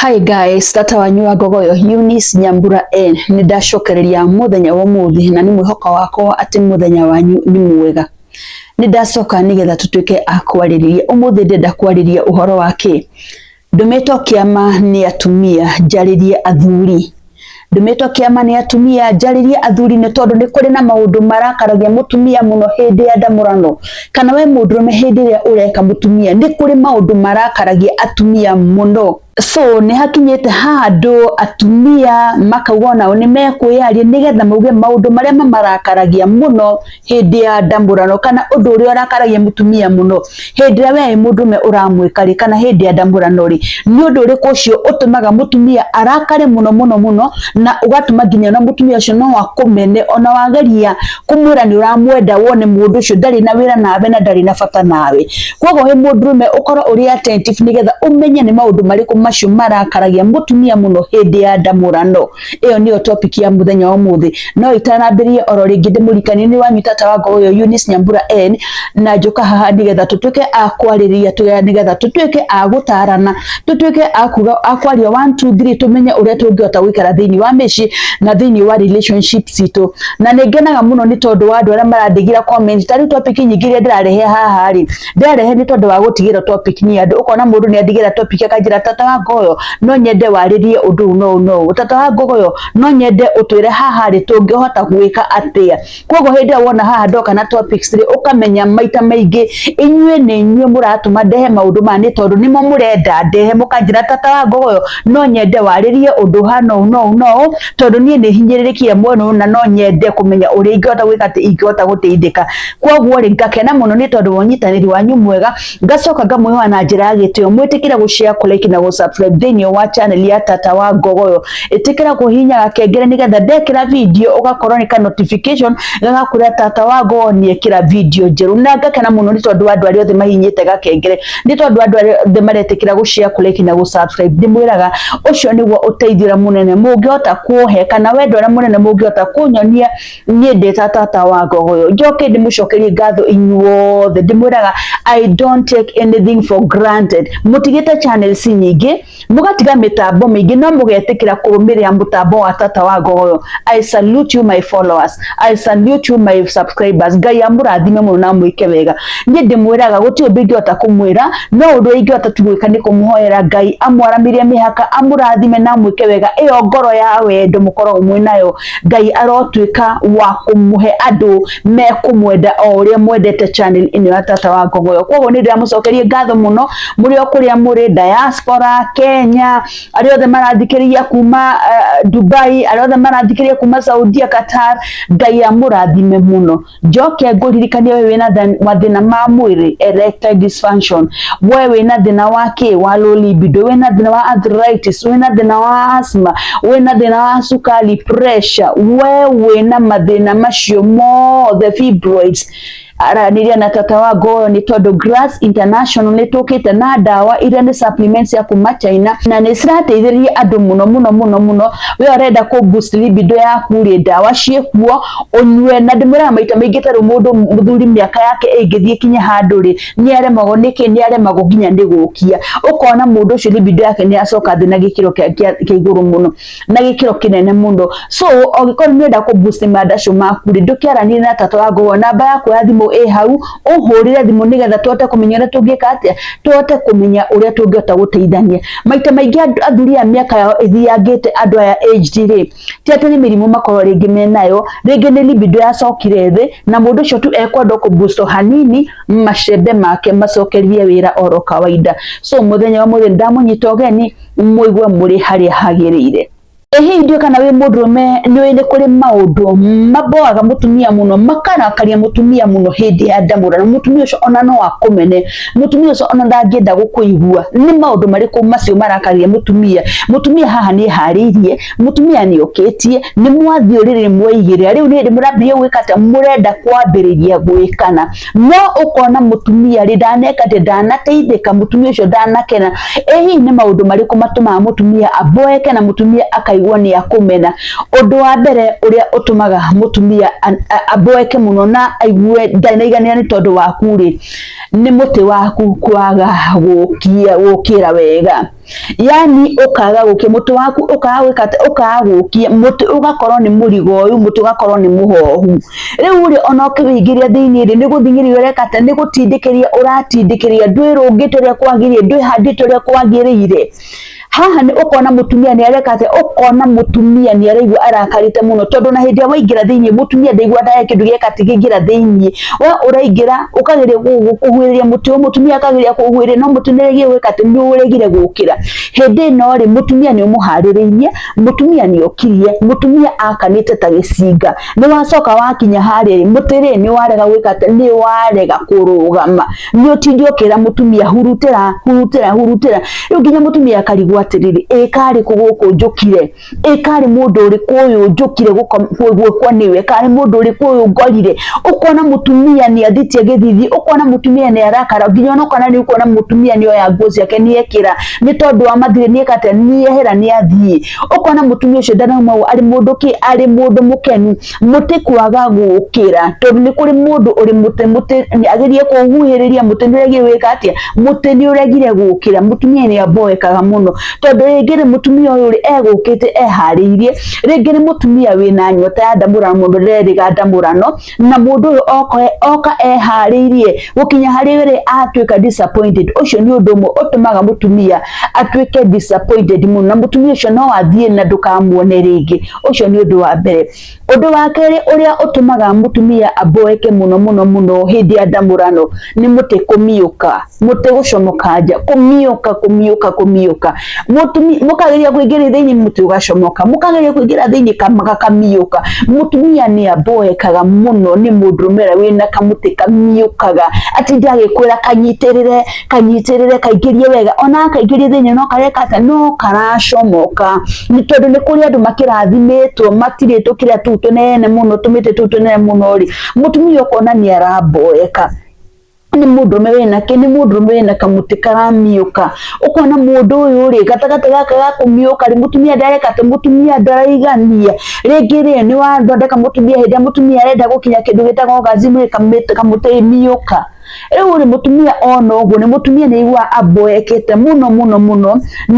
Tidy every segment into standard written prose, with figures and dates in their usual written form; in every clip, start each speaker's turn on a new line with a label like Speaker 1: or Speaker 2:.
Speaker 1: Hi guys, tata wanyu wa Ngogoyo Eunice Nyambura ni ndacokereria muthenya wa muthi na ni mwihoka wakwa ati muthenya wanyu ni mwega. Ni ndacoka nigetha tutuike akwariria umuthi ndenda kwariria uhoro wake. Ndumetwo kiama ni atumia njaririe athuri. Ndumetwo kiama ni atumia njaririe athuri ni tondu ni kuri na maundu marakaragia mutumia muno hindi ya ndamurano kana we mundurume hindi ria ureka mutumia ni kuri maundu marakaragia atumia muno. So ni hakinyete handu atumia makauga nao ni mekwiyaria nigetha mauge maundu maria mamarakaragia muno hindi ya ndamurano kana undu uria urakaragia mutumia muno hindi ria we mundume uramwikari kana hindi ya ndamurano ri ni undu uriku ucio utumaga mutumia arakare muno na ugatuma nginya na mutumia ucio no akumene ona wageria kumwira ni uramwenda wone mundu ucio ndari na wira nawe na ndari na bata nawe. Koguo he mundume ukorwo uri attentive nigetha umenye ni maundu mariku macio marakaragia mutumia muno hindi ya ndamurano. Iyo niyo topic ya muthenya wa muthi. No itarambirie oro ringi ndimurikani ni wanyu tata wa Ngogoyo Eunice Nyambura na njuka haha nigetha tutuike akwariria nigetha tutuike agutarana tutuike akwaria 1 2 3 tumenye uria tungihota gwikara thiini wa mici na thiini wa relationships itu. Na ningenaga muno ni tondu wa andu aria marandigira comment tari topic nyingi iria ndirarehe haha ri ndirarehe ni tondu wa gutigira topic ni andu ukona mundu ni andigira topic akanjira tata wa Ngogoyo no nyende waririe undu no tata wa Ngogoyo no nyende utwire haha ri tungihota gwika atia. Koguo hindi wona haha ndoka na topics ri ukamenya maita maingi inyue ni inyue muratuma ndehe maundu ma ni tondu nimo murenda ndehe mukanjira tata wa Ngogoyo no nyende waririe undu no tondu nie ni hinyiririkie muno na no nyende kumenya uria ingihota gwika ati ingihota guteithika. Koguo ri ngakena muno ni tondu wonyitaniri wanyu mwega ngacoka ngamwihoa na njira ya gitio mwitikira gushare kulike na gusubscribe thiini wa channel ya tata wa Ngogoyo itikira kuhinya gakengere nigetha ndekira video ugakorwo ni ka notification gagakuria tata wa Ngogoyo ni ekira video njeru. Na ngakena muno ni tondu andu aria othe mahinyite gakengere ni tondu andu aria othe maretikira gushare kulike na gusubscribe ndimwiraga ucio niguo uteithira munene mungihota kuhe kana wendo uria munene mungihota kunyonia nie ndeta tata wa Ngogoyo. Njoke ndimucokerie ngatho inyuothe ndimwiraga I don't take anything for granted. Mutigite channels nyingi mugatiga mitambo mingi no mugetikira kurumirira mutambo wa tata wa Ngogoyo. I salute you my followers, I salute you my subscribers. Ngai amurathime muno na mwike wega. Nie ndimwiraga guti ubingihota kumwira no undu ingihota tugwika ni kumuhoera Ngai amwaramirie mihaka amurathime na mwike wega. Iyo ngoro ya wendo mukorwo mwe nayo Ngai arotwika wa kumuhe andu mekumwenda o uria mwendete channel ino ya tata wa Ngogoyo. Koguo ni ndiramucokerie ngatho muno muri okuria muri diaspora Kenya aria othe marathikiria kuma Dubai aria othe marathikiria kuma Saudi Qatar. Ngai amurathime muno. Njoke nguririkanie we wina mathina ma mwiri erectile dysfunction, we wina thina wa ki wa low libido, wina thina wa arthritis, wina thina wa asthma, wina thina wa sukari, pressure, we wina mathina macio mothe fibroids araniria na tata wa Ngogoyo ni tondu Grass International ni tukite na dawa iria ni supplements ya kuma China na ni cirateithĩrĩria andu muno we urenda ku boost libido yaku ri dawa ciekuo unywe. Na ndimwira maita maingi taru mundu muthuri miaka yake ingithie kinya handu ri ni aremagwo niki ni aremagwo nginya ni gukia ukona mundu ucio libido yake ni acoka thi na gikiro kia iguru muno na gikiro kinene muno. So ogikorwo ni urenda ku boost mandacio maku ri ndukiarania na tata wa Ngogoyo namba yaku ya thimu hau uhurire thimu nigetha tuote kumenya uria tungika atia tuote kumenya uria tungihota guteithania. Maita maingi athuri a miaka yao ithiangite andu aya aged ri ti ati ni mirimu makorwo ringi menayo ringi ni libido yacokire thi na mundu ucio tu ekwenda ku boost hanini macembe make macokerie wira oro kawaida. So muthenya wa muthi ndamunyita ugeni mwigue muri haria hagirire. Ehe ndio kana we mundurume ni wende kuri maundu maboaga mutumia muno makarakaria mutumia muno hindi ya ndamurano. Mutumia ucio ona no akumene, mutumia ucio ona ndangenda gukuigua ni maundu mariku macio marakaria mutumia haha ni haririe mutumia ni oketie ni mwathiurire mwaigire riu ni murambia gwikata murenda kwambiriria gwikana no ukona mutumia ri ndaneka ndanateithika mutumia ucio ndanakena. Ehe ni maundu mariku matuma mutumia aboeke na mutumia akai akaigua ni akumena. Undu wa mbere uria utumaga mutumia aboeke muno na aigue ndainaiganira ni tondu waku ri ni muti waku kwaga gukira wega. Yani ukaga gukia muti waku ukaga gwikate ukaga gukia muti ugakorwo ni murigo uyu muti ugakorwo ni muhohu. Riu ri ona ukibingiria thiini ri ni guthingiria urekate ni gutindikiria uratindikiria ndwirungite uria kwagiriire ndwihandite uria kwagiriire. Haha ni ukona mutumia ni arekate ukona mutumia ni araigua arakarite muno tondu na hindi waingira thiini mutumia ndaigua ndaye kindu giekati gingira thiini wa uraingira ukageria kuhuiriria mutumia akageria kuhuiriria no mutumia gwikate ni uregire gukira. Hindi no ri mutumia ni umuhaririirie mutumia ni okirie mutumia akanite ta gicinga ni wacoka wakinya haria mutiri ni warega gwikate ni warega kurugama ni utindi ukira mutumia hurutira riu nginya mutumia akarigwa atiriri kari kuguku njukire kari mundu uri kuyu njukire gwikwa niwe kari mundu uri kuyu ngorire. Ukona mutumia ni athitie githithi ukona mutumia ni arakara nginya no kana ni ukona mutumia ni oya nguo ciake ni ekira ni tondu wa mathire ni ekate ni ehera ni athii. Ukona mutumia ucio ndanauma ari mundu ki ari mundu mukenu muti kwaga gukira tondu ni kuri mundu uri muti ni agerie kuguhiriria muti ni uregire wika atia muti ni uregire gukira. Mutumia ni aboekaga muno tondu ringire mutumia uyu ri egukite ehariirie ringire mutumia wina nyota ya ndamurano mundu reriga ndamurano na mundu uyu oka ehariirie gukinya hari ri atuika disappointed. Ucio ni undu umwe utumaga mutumia atuike disappointed muno na mutumia ucio no athie na ndukamuone ringi. Ucio ni undu wa mbere. Undu wa keri uria utumaga mutumia aboeke muno hindi ya ndamurano ni muti kumiuka muti gucomoka nja kumiuka mutumia mukageria kuingira thiini muti ugacomoka mukageria kuingira thiini kamiuka. Mutumia ni aboekaga muno ni mundumera wina kamuti kamiukaga ati ndagikwira kanyitirire kaingirie wega ona kaingirie thiini no karekata no karacomoka ni tondu ni kuri andu makirathimitwo matiritwo kiria tu tunene muno tumite tu tunene muno ri mutumia ukona ni araboeka ni mundume wina ni mundume wina kamuti karamiuka. Ukona mundu uyu ri gatagati gaka gakumiuka ri mutumia ndarekate mutumia ndaraigania ringire ni wathondeka mutumia hindi mutumia arenda gukinya kindu gitagwo orgasm kamuti miuka. Riu ri mutumia ona uguo ni mutumia ni igua aboekete muno ni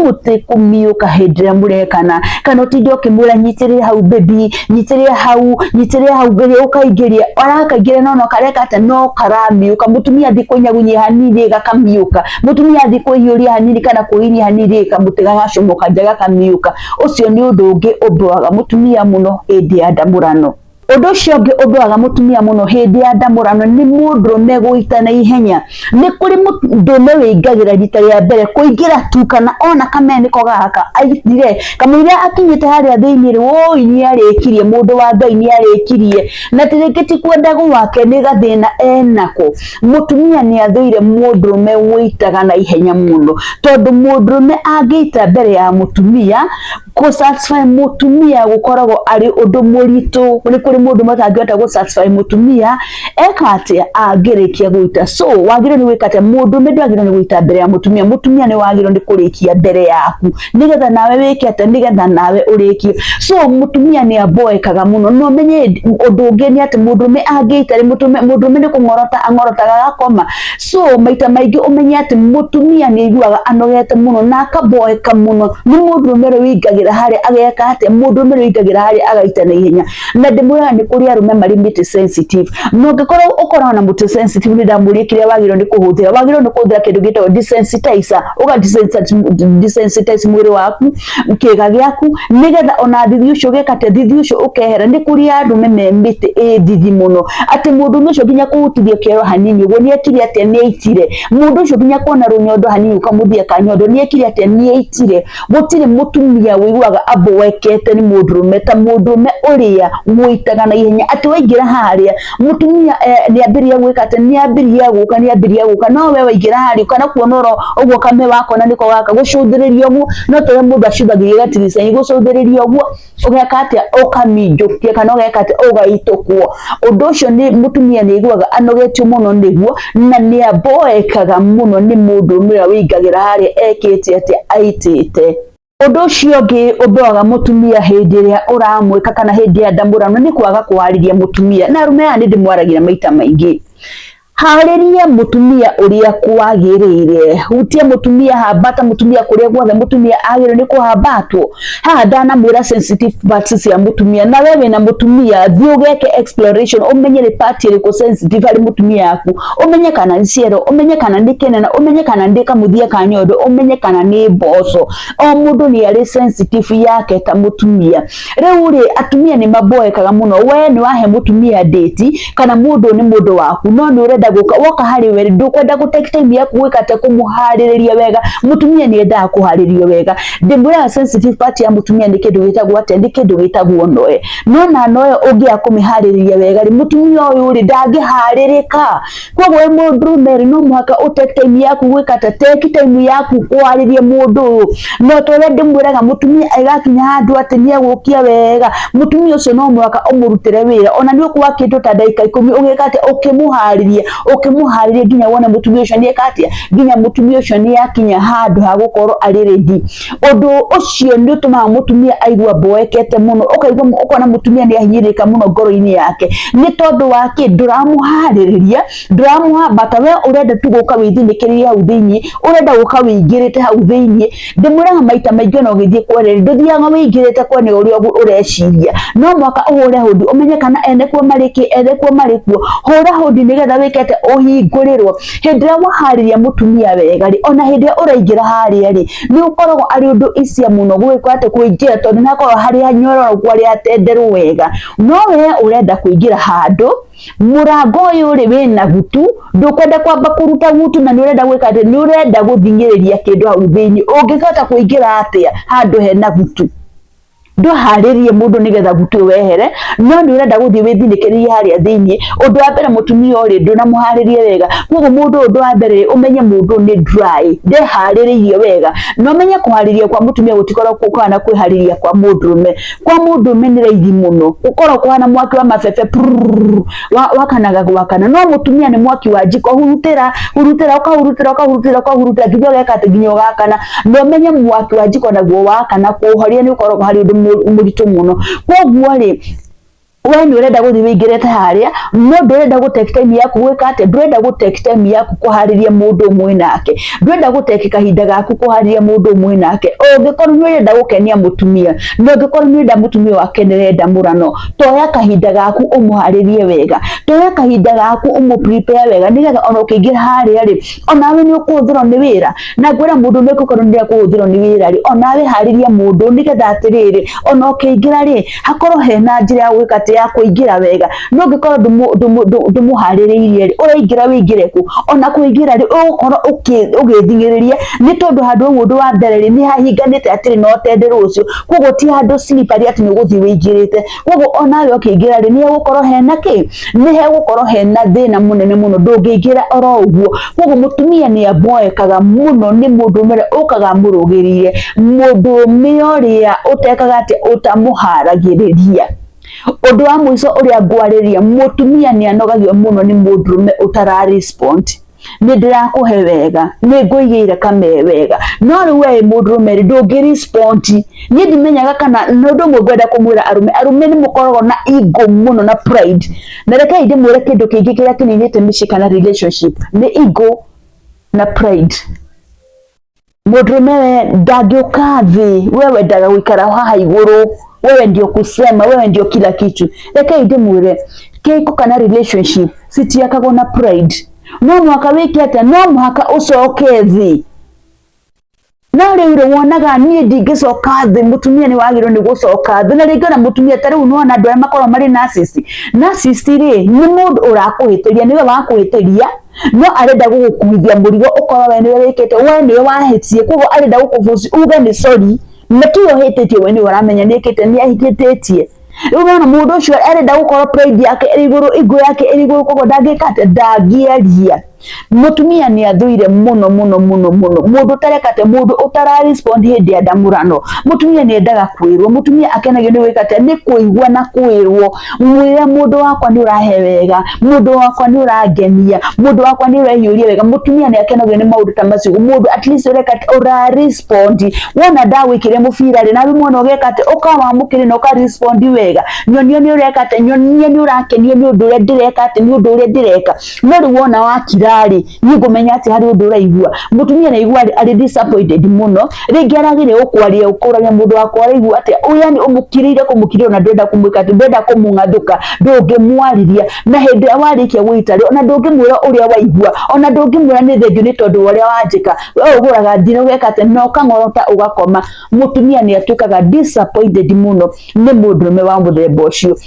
Speaker 1: muti kumiuka hindi ya murekana kana utindi ukimwira nyitirire hau baby nyitirire hau bere ukaingiria arakaingiria no karekate no karamiuka. Mutumia thikunyagunyia hanini gakamiuka mutumia thikuiuria hanini kana kuinia hanini kamuti gagacomoka nja gakamiuka. Ucio ni undu ungi ubwaga mutumia muno hindi ya ndamurano. Undu ucio ungi ubwaga mutumia muno hindi ya ndamurano ni mundume guita na ihenya. Ni kuri mundume wingagira rita ria mbere kuingira tu kana ona kamene ko gaka aithire kamwira akinyite haria thiini ri woi ni arikirie mundu wa Ngai ni arikirie na tirikiti kwenda gwake ni gathina enako. Mutumia ni athuire mundume guitaga na ihenya muno tondu mundume angiita mbere ya mutumia kusatisfy mutumia gukoragwo ari undu muritu ni kuri mundu matangihota gusatisfy mutumia ekate agirikia guita. So wagire ni wikate mundu ndwagire ni guita mbere ya mutumia ni wagire ni kurikia mbere yaku nigetha nawe wikate nigetha nawe urikie. So mutumia ni aboekaga muno no menye undu ungi ni ati mundume angiita ri mundume ni kungorotaga gakoma. So maita maingi umenye ati mutumia ni iguaga anogete muno na akaboeka muno ni mundume wingagira hari ageka ati mundume wingagira hari agaita na ihenya na ndimura ni kuri arume mari miti sensitive no ngikora ukora na muti sensitive ni ndamuri kiria wagiro ni kuhuthira kindu gito desensitizer uga desensitize mwiri waku kiga giaku nigetha ona thithi ucio gekate thithi ucio ukehera ni kuri arume me miti thithi muno ati mundu ucio ginya kuhutithia kiero hanini ugo ni ekire ati ni eitire mundu ucio ginya kuona runyondo hanini ukamuthia kanyondo ni ekire ati ni eitire gutire mutumia wiguaga aboekete ni mundurume ta mundume uria muitaga na ihenya ati waingira haria mutumia ni ambiria gwika ati ni ambiria guka no we waingira haria kana kuonoro uguo kame wako na niko waka gucuthiriria uguo no tore mundu acuthagiria gatirisa gucuthiriria uguo ugeka ati ukaminjukia kana ugeka ati ugaitukwo. Undu ucio ni mutumia ni iguaga anogetio muno niguo na ni aboekaga muno ni mundu uria wingagira haria ekite ati aitite. Undu ucio ngi umboga mutumia hindi ria uramwika kana hindi ya ndamurano ni kwaga kuhariria mutumia na arume aya ni ndimwaragira maita maingi hariria mutumia uria kwagirire hutia mutumia habata mutumia kuria gwothe mutumia agire ni kuhambatwo haha ndanamwira sensitive parts ya mutumia na wewe na mutumia thio geke exploration umenye ni part iriku sensitive ari mutumia yaku umenye kana ni ciero umenye kana ni kenena umenye kana ndika muthia ka nyondo umenye kana ni mboco o mundu ni ari sensitive yake ta mutumia riu ri atumia ni maboekaga muno we ni wahe mutumia date kana mundu ni mundu waku no ni urenda woka hari we ndukwenda gutake time yaku gwikate kumuhaririria wega mutumia ni enda kuharirio wega ndimura sensitive part ya mutumia ni kindu gitagwo ate ndi kindu gitagwo noe nona noe ungia kumihaririria wega ri mutumia uyu ri ndangiharirika kogwe mundu meri no mwaka utake time yaku gwikate take time yaku kuhariria mundu no tore ndimuraga mutumia aigakinya handu ate ni agukia wega mutumia ucio no mwaka umurutire wira ona ni ukwa kindu ta ndagika 10 ugikate ukimuhariria ukimuhariria ginya wona mutumia ucio ni ekatia ginya mutumia ucio ni yakinya handu ha gukorwo ari ready undu ucio ni utuma mutumia aigua boekete muno ukaigua ukona mutumia ni ahinyirika muno ngoro-ini yake ni tondu wake nduramuhaririria nduramuhambata we urenda tu guka withinikiria hau thiini urenda guka wingirite hau thiini ndimuraga maita maingi no githie kwereri nduthiaga wingirite kwene uria ureciria no mwaka uhure hundi umenye kana ene kwa mariki ene kwa marikuo hura hundi nigetha wikete uhingurirwo hindi ria wahariria mutumia wega ri ona hindi uraingira haria ri ni ukoragwo ari undu icia muno gwikwa ate kuingira tondu nakorwo haria nyororo kwa ria tenderu wega no we urenda kuingira handu murango uyu ri wina gutu ndukwenda kwamba kuruta gutu na ni urenda gwika ati ni urenda guthingiriria kindu hau thiini ungikota kuingira atia handu hena gutu nduharirie mundu nigetha gutu wehere no ni urenda guthii withinikirie haria thiini undu wa mbere mutumia uri ndu na muharirie wega koguo mundu undu wa mbere umenye mundu ni dry ndehariririe wega no menye kuhariria kwa mutumia gutikorwo kukana kwihariria kwa mundume ni raithi muno ukorwo kuhana mwaki wa mafefe wakanaga gwakana no mutumia ni mwaki wa jiko hurutira nginya geka ati nginya ugakana no menye mwaki wa jiko naguo wakana kuhoria ni ukorwo hari undu muritu muno koguo ri we ni urenda guthi wingirete haria no ndurenda gutake time yaku gwika ate ndurenda gutake time yaku kuhariria mundu umwe nake ndurenda gutake kahinda gaku kuhariria mundu umwe nake ungikorwo ni urenda gukenia mutumia no ungikorwo ni urenda mutumia wake nirenda murano toya kahinda gaku umuharirie wega toya kahinda gaku prepare wega nigetha ona ukiingira haria ri onawe ni ukuthirwo ni wira na gwira mundu ni gukorwo ni kuthirwo ni wira ri onawe hariria mundu nigetha atiriri ona ukiingira ri hakorwo hena njira ya gwika ya kuingira wega no ngikorwo ndumuhariririe ri uraingira wingire ku ona kuingira ri ukorwo ugithingiriria ni tondu handu mundu wa mbere ri ni hahinganite atiri no tenderu ucio koguo ti handu slippery ati ni guthi wingirite koguo onawe ukiingira ri ni gukorwo hena ki ni gukorwo hena thina munene muno ndungiingira oro uguo koguo mutumia ni aboekaga muno ni mundu mere ukaga murugiririe mundu uria utekaga ati utamuharagiriria undu wa mwiso uria ngwariria mutumia ni anogagio muno ni mundurume utara respond ni ndirakuhe wega ni nguigire kame wega no ri we mundurume ri ndungi respond ni ndimenyaga kana no ndu ngwenda kumwira arume ni mukoragwo na ego muno na pride na reke ndimwire kindu kingi kiria kininite mishikana relationship ni ego na pride mundurume we ndangioka thi wewe ndaga gwikara haha iguru wewe ndio kusema wewe ndio kila kitu reke ndimwire kiko kana relationship siti yakago na pride no mwaka wiki ata no mwaka ucoke thi na riu wonaga nie ndingicoka thi mutumia ni wagirwo ni gucoka thi na ringa na mutumia tariu no na andu makoro mari narcissist ri ni mundu urakuhitiria niwe wakuhitiria no arenda gukuithia murigo ukorwo we niwe wikite we niwe wahitie koguo arenda gukufusi uga ni sorry metiyo hititie we ni uramenya nikite ni ahititie unaona mundu ucio arenda gukorwo pride yake eri iguru ego yake eri iguru koguo ndangikate ndangieria mutumia ni athuire muno mundu tarekate mundu utara respond hindi ya ndamurano. Mutumia ni endaga kwirwo, mutumia akenagio ni wikate ni kuigwa na kwirwo, mwira mundu wakwa ni urahe wega, mundu wakwa ni urangenia, mundu wakwa ni urehiyuria wega. Mutumia ni akenagio ni maundu ta macio, mundu at least urekate ura respond. Wona ndawikire mubira ri nawe mwana ugekate ukawamukire na uka respond wega, nyonio ni urekate, nyonio ni urakenio ni undu uria ndirekate, ni undu uria ndireka. No ri wona wakirari ni ngumenya ati hari undu uraigua. Mutumia ni igua ari disappointed muno, ringi aragire ukwaria ukuragia mundu wakwa araigua ati uyani umukirire kumukirira na ndenda kumwika ati ndenda kumungathuka ndungimwariria na hindi warikia gwitari ona ndungimwira uria waigua, ona ndungimwira ni thengio ni tondu uria wanjika we uguraga ndire ugekate no kangorota ugakoma. Mutumia ni atuikaga disappointed muno ni mundurume wa muthemba ucio.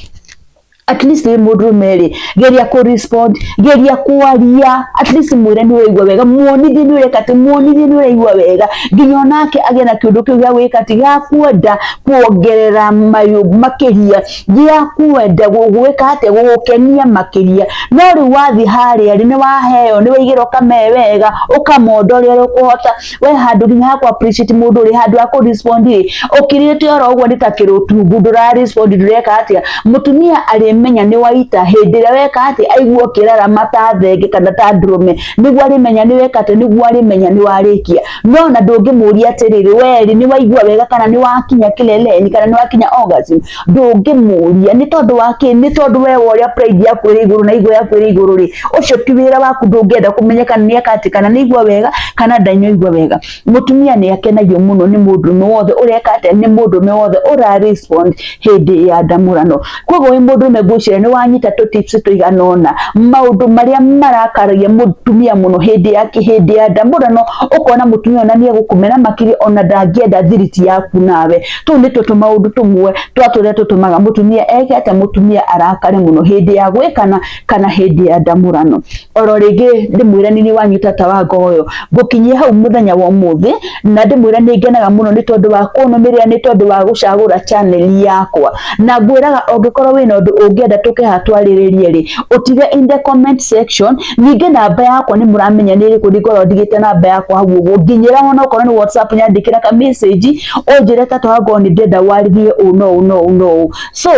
Speaker 1: At least we mudrumeri geria ku respond, geria kuaria, at least mwire ni weigwa wega, muonithi ni urekate, muonithi ni ureigwa wega, nginya nake agena kiundu kiu gya wikati gya kwenda kuongerera mayu makiria, gya kwenda gwika ate gukenia makiria. No ri wathi haria ri ni waheo ni weigiro kame wega ukamondo ri ukuhota we handu nginya ha ku appreciate mundu ri handu ha ku respond ri ukirite oro ugwo nditakirutu ndura respond ndureka atia. Mutumia ari menya ni waita hindi ria weka ati aigwo kirara mata thenge kana ta ndrume niguo ari menya ni wekate, niguo ari menya ni warikia. No na ndungimuria atiriri weri ni waigwa wega kana ni wakinya kileleni kana ni wakinya orgasm, ndungimuria ni tondu wake, ni tondu we woria pride yaku iri iguru na igwa yaku iri iguru ri ucio ti wira waku, ndungenda kumenyeka kana ni akati kana ni igwa wega kana ndainyo igwa wega. Mutumia ni akenagio muno ni mundurume wothe urekate, ni mundurume wothe ura respond hindi ya ndamurano. Koguo wi mundurume gucira ni wanyita tu tips tuiganona maundu maria marakaragia mutumia muno hindi ya ndamurano, ukona mutumia ona ni gukumena makiri ona ndangienda thiriti yaku nawe. Tu ni tutu maundu tumwe twaturia tutumaga mutumia ekete, mutumia arakare muno hindi ya gwikana kana hindi ya ndamurano. Oro ringi ndimwira ni wanyita tawa ngoyo gukinyia hau muthenya wa umuthi, na ndimwira ni ngenaga muno ni tondu wa kunumirira, ni tondu wa gucagura channel yakwa, na ngwiraga ungikorwo wina undu ungienda tukihatwariririe ri utige in the comment section. Ninge namba yakwa ni muramenya ni iriku ngorwo ndigite namba yakwa hau uguo, nginyira ona ukorwo ni WhatsApp nyandikira ka message unjire ta twago ni ndenda waririe uno. So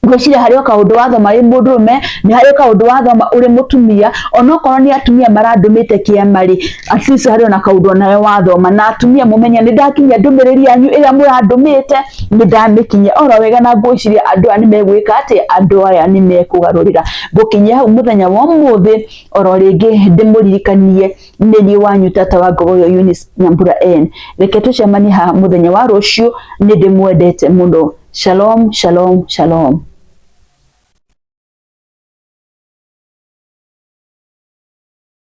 Speaker 1: gwiciria hari kaundu wathoma ri mundurume, ni hari kaundu wathoma uri mutumia, ona ukorwo ni atumia marandumite kiama ri at least hari ona kaundu nawe wathoma, na atumia mumenya ni ndakinya ndumiriri yanyu ira murandumite ni ndamikinya oro wega. Na gwiciria andu ani megwika ati andu aya ni mekugarurira. Gukinyia hau muthenya wa umuthi, oro ringi ndimuririkanie ni ni wanyu tata wa Ngogoyo Eunice Nyambura N. Reke tucemanie ha muthenya wa rucio, ni ndimwendete muno. Shalom, shalom, shalom.